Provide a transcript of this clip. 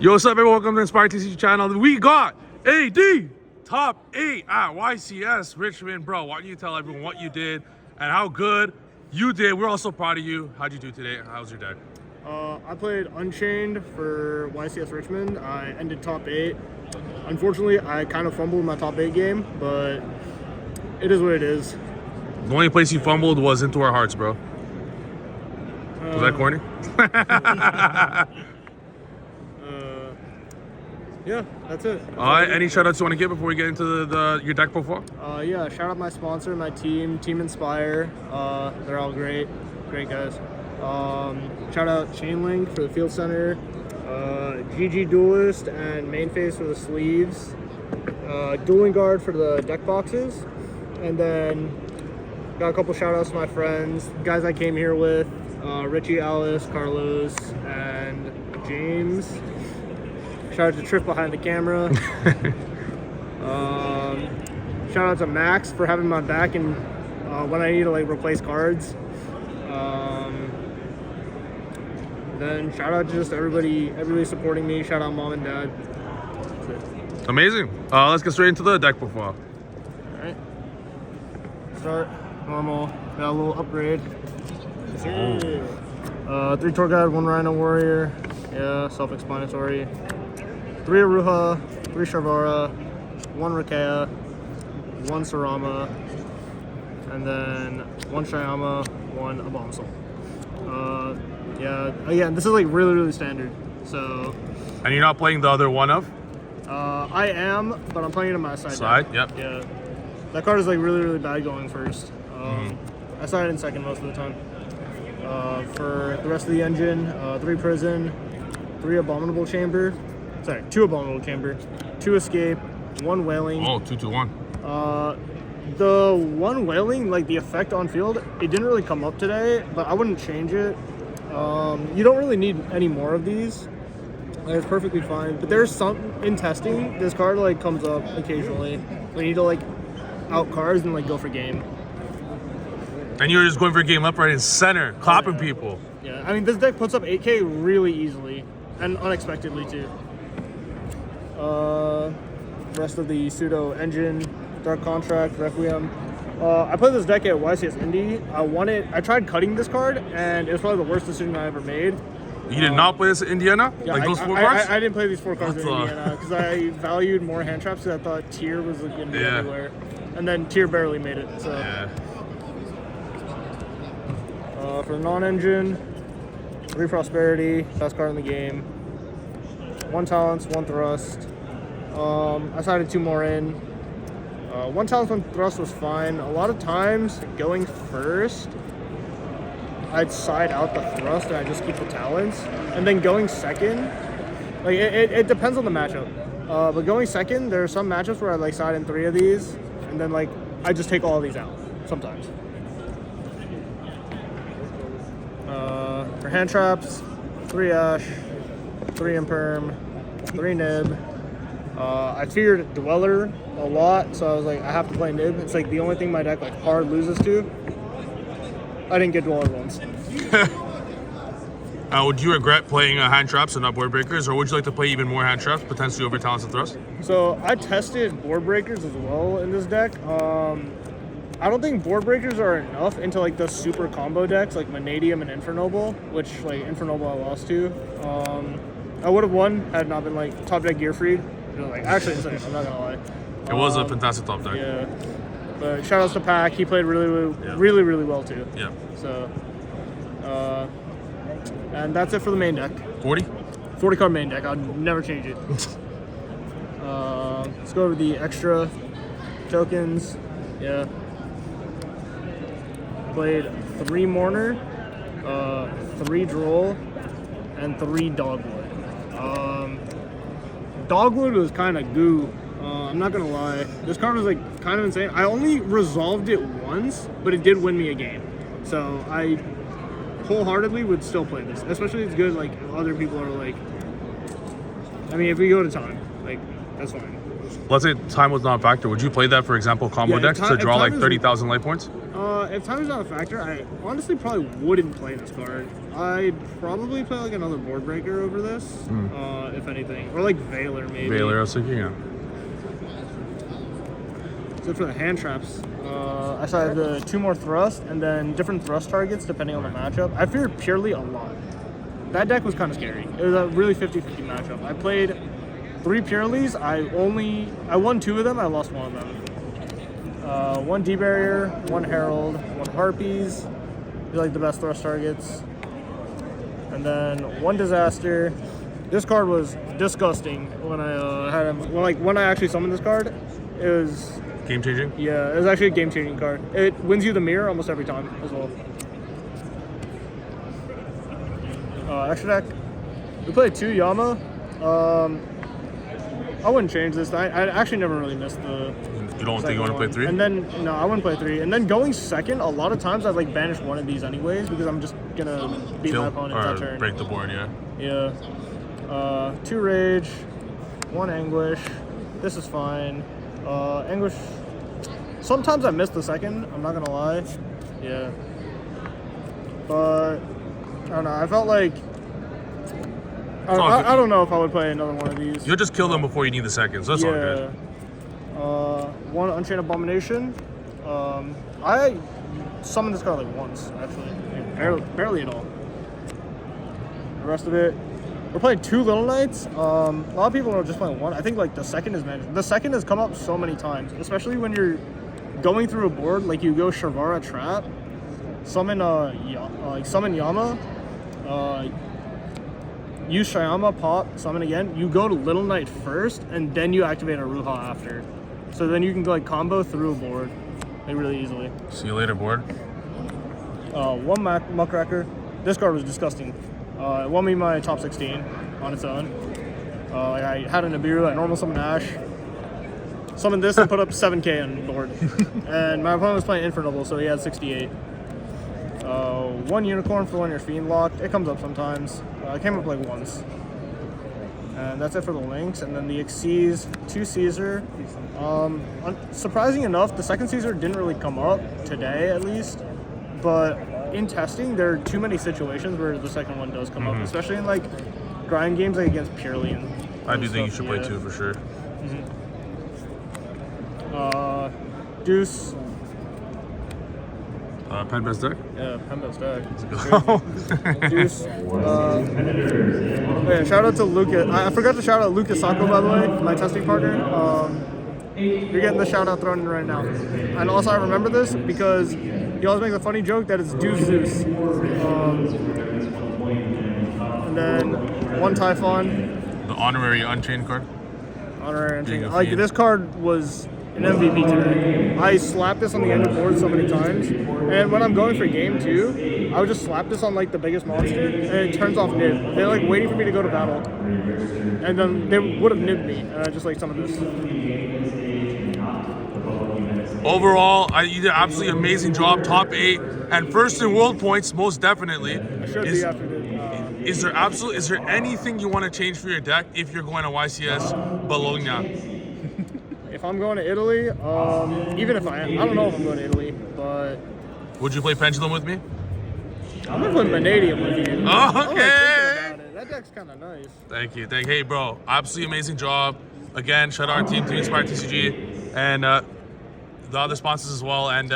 Yo, what's up, everyone? Welcome to the Inspired TCG channel. We got AD top 8 at YCS Richmond. Bro, why don't you tell everyone what you did and how good you did? We're also proud of you. How'd you do today? How was your day? I played Unchained for YCS Richmond. I ended top 8. Unfortunately, I kind of fumbled my top 8 game, but it is what it is. The only place you fumbled was into our hearts, bro. Was that corny? Yeah, that's it. All right, any shout outs you want to give before we get into your deck profile? Yeah, shout out my sponsor, my team, Team Inspire. They're all great guys. Shout out Chainlink for the field center, GG Duelist and Main Phase for the sleeves, Dueling Guard for the deck boxes, and then got a couple shout outs to my friends, guys I came here with, Richie, Alice, Carlos, and James. Shout out to Trif behind the camera. Shout out to Max for having my back and when I need to replace cards. Then shout out to just everybody supporting me. Shout out mom and dad. That's it. Amazing. Let's get straight into the deck profile. All right. Start normal. Got a little upgrade. 3 Tour Guide, 1 Rhino Warrior. Yeah, self-explanatory. 3 Aruha, 3 Sharvara, 1 Rakea, 1 Sarama, and then 1 Shyama, 1 Abomasal. Yeah, again, this is really standard. So. And you're not playing the other one of? I am, but I'm playing it on my side. Side, yep. Yeah. That card is really bad going first. I started in second most of the time. For the rest of the engine, 3 Prison, 3 Abominable Chamber. Sorry, 2 Abominable Chamber, 2 Escape, 1 Wailing. Oh, 2-2-1. The 1 Wailing, the effect on field, it didn't really come up today, but I wouldn't change it. You don't really need any more of these. It's perfectly fine. But there's some, in testing, this card comes up occasionally. You need to out cards and go for game. And you're just going for a game left, right, and center, clapping people. Yeah, I mean, this deck puts up 8K really easily, and unexpectedly too. Rest of the pseudo engine, Dark Contract, Requiem. I played this deck at YCS Indy. I tried cutting this card, and it was probably the worst decision I ever made. You did not play this in Indiana? Yeah, those 4 cards? I didn't play these 4 cards in Indiana because I valued more hand traps because I thought Tier was going to be everywhere. And then Tier barely made it. So. Yeah. For the non-engine, 3 Prosperity, best card in the game. 1 Talents, 1 Thrust. I sided 2 more in. 1 Talents, 1 Thrust was fine. A lot of times, going first, I'd side out the Thrust and I just keep the Talents. And then going second, it depends on the matchup. But going second, there are some matchups where I side in 3 of these, and then I just take all of these out sometimes. For hand traps, 3 Ash, 3 Imperm, 3 Nib. I feared Dweller a lot, so I was I have to play Nib. It's the only thing my deck hard loses to. I didn't get Dweller once. Would you regret playing hand traps and not board breakers, or would you like to play even more hand traps, potentially over talents and thrust? So I tested board breakers as well in this deck. I don't think board breakers are enough into the super combo decks like Vanadium and Infernoble, which Infernoble I lost to. I would have won had it not been top deck Gearfried. Actually insane, I'm not gonna lie. It was a fantastic top deck. Yeah. But shout outs to Pac, he played really well too. Yeah. So and that's it for the main deck. 40 card main deck, I'd never change it. Let's go over the extra tokens. Yeah. Played 3 Mourner, 3 Droll, and 3 Dogwood. Dogwood was kind of goo. I'm not gonna lie. This card was kind of insane. I only resolved it once, but it did win me a game. So I wholeheartedly would still play this, especially if it's good. Other people are I mean, if we go to time, that's fine. let's say time was not a factor. Would you play that, for example, combo Yeah, decks to draw like 30,000 life points? If time is not a factor, I honestly probably wouldn't play this card. I'd probably play like another board breaker over this, if anything, or like Veiler maybe. Veiler, I was thinking, yeah. So for the hand traps, I saw the 2 more thrust and then different thrust targets depending on the matchup. I feared Purely a lot. That deck was kind of scary. It was a really 50-50 matchup. I played 3 Pureleys. I won 2 of them. I lost 1 of them. 1 D-Barrier, 1 Herald, 1 Harpies. These are like the best thrust targets. And then 1 Disaster. This card was disgusting when I had him. When I actually summoned this card, it was game changing. Yeah, it was actually a game changing card. It wins you the mirror almost every time as well. Extra deck. We played 2 Yama. I wouldn't change this. I actually never really missed the. You don't think you want to play 3? And then no, I wouldn't play 3. And then going second, a lot of times I'd like banish 1 of these anyways because I'm just gonna beat my opponent that turn. Break the board, yeah. Yeah. 2 Rage, 1 Anguish. This is fine. Anguish. Sometimes I miss the second. I'm not gonna lie. Yeah. But I don't know. I felt like. I don't know if I would play another one of these. You'll just kill them before you need the seconds. That's all good. 1 Unchained Abomination. I summoned this card like once, actually. Barely at all. The rest of it, we're playing 2 Little Knights. A lot of people are just playing 1. I think like the second is managed. The second has come up so many times, especially when you're going through a board. Like you go Sharvara Trap, summon summon Yama, use Shyama, pop, summon again. You go to Little Knight first, and then you activate a Ruha after. So then you can like combo through a board like really easily. See you later, board. 1 Muckracker. This card was disgusting. It won me my top 16 on its own. I had a Nibiru, I normal summon Ash. Summoned this and put up 7k on the board. And my opponent was playing Infernable, so he had 68. 1 Unicorn for when you're Fiend locked. It comes up sometimes. It came up like once. And that's it for the links. And then the Xyz, 2 Caesar. Surprising enough, the second Caesar didn't really come up today, at least. But in testing, there are too many situations where the second one does come up, especially in like grind games like against Purely. I do think you should play 2 for sure. Deuce. Pen best deck? Yeah, pen best deck. Deuce. Yeah, shout out to Lucas. I forgot to shout out Lucas Sacco, by the way, my testing partner. You're getting the shout out thrown in right now. And also I remember this because he always makes a funny joke that it's Deuce Zeus. And then 1 Typhon. The honorary Unchained card? Honorary Unchained. Like this card was an MVP today. I slapped this on the end of board so many times, and when I'm going for game 2, I would just slap this on like the biggest monster, and it turns off nib. They're like waiting for me to go to battle, and then they would have nibbed me, just like some of this. Overall, you did an absolutely amazing job, top 8, and first in world points, most definitely. I should be after this. Is there anything you want to change for your deck if you're going to YCS Bologna? If I'm going to Italy, even if I don't know if I'm going to Italy, but would you play Pendulum with me? I'm gonna play Vanadium with you. Oh, okay. That deck's kind of nice. Thank you. Hey, bro, absolutely amazing job. Again, shout out our team, Team Inspired TCG, and the other sponsors as well. And